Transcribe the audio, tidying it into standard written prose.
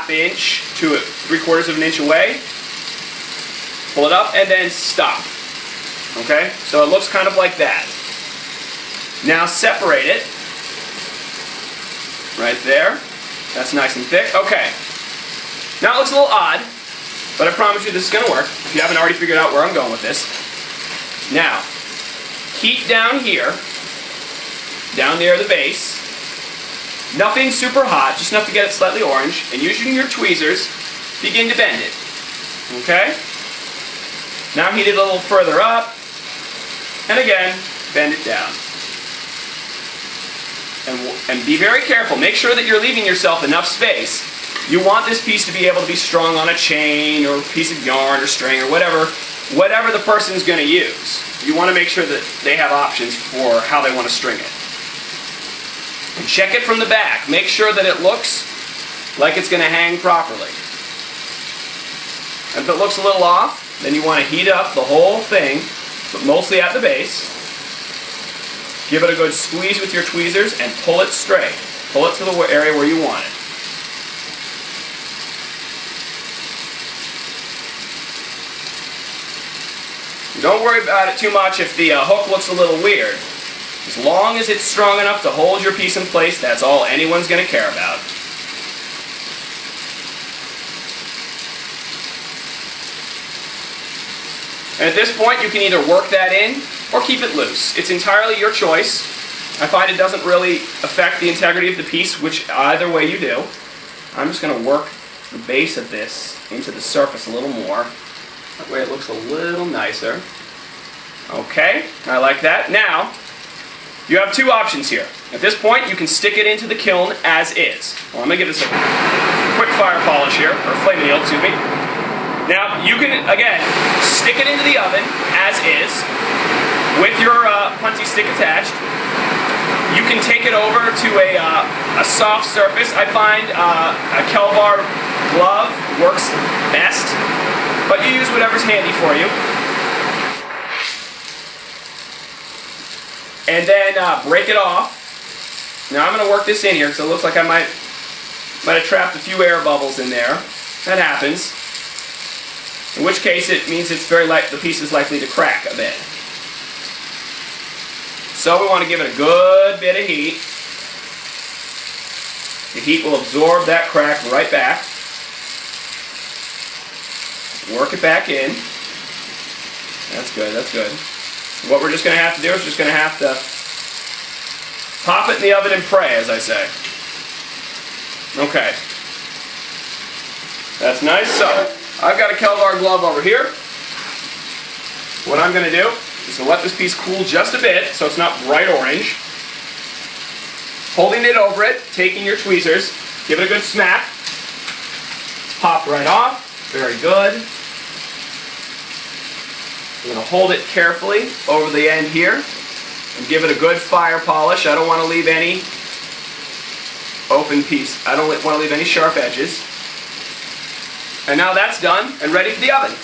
1/2 inch to 3/4 of an inch away. Pull it up and then stop. Okay, so it looks kind of like that. Now separate it. Right there. That's nice and thick. Okay. Now it looks a little odd, but I promise you this is going to work, if you haven't already figured out where I'm going with this. Now, heat down here, down near the base. Nothing super hot, just enough to get it slightly orange, and using your tweezers, begin to bend it. Okay? Now heat it a little further up, and again, bend it down. And be very careful. Make sure that you're leaving yourself enough space. You want this piece to be able to be strung on a chain or a piece of yarn or string or whatever the person's going to use. You want to make sure that they have options for how they want to string it. And check it from the back. Make sure that it looks like it's going to hang properly. And if it looks a little off, then you want to heat up the whole thing, but mostly at the base. Give it a good squeeze with your tweezers and pull it straight. Pull it to the area where you want it. Don't worry about it too much if the hook looks a little weird. As long as it's strong enough to hold your piece in place, that's all anyone's going to care about. And at this point, you can either work that in or keep it loose. It's entirely your choice. I find it doesn't really affect the integrity of the piece, which either way you do. I'm just going to work the base of this into the surface a little more. That way it looks a little nicer. Okay, I like that. Now, you have two options here. At this point, you can stick it into the kiln as is. Well, I'm going to give this a quick fire polish here, or flame anneal, excuse me. Now, you can, again, stick it into the oven as is, with your punty stick attached. You can take it over to a soft surface. I find a Kelvar glove works best, but you use whatever's handy for you. And then break it off. Now I'm going to work this in here because it looks like I might have trapped a few air bubbles in there. That happens. In which case it means it's the piece is likely to crack a bit. So we want to give it a good bit of heat. The heat will absorb that crack right back. Work it back in. That's good, that's good. What we're just going to have to do is just going to have to pop it in the oven and pray, as I say. Okay. That's nice. So, I've got a Kelvar glove over here. What I'm going to do is to let this piece cool just a bit so it's not bright orange. Holding it over it, taking your tweezers, give it a good smack. Pop right off. Very good. I'm going to hold it carefully over the end here and give it a good fire polish. I don't want to leave any open piece. I don't want to leave any sharp edges. And now that's done and ready for the oven.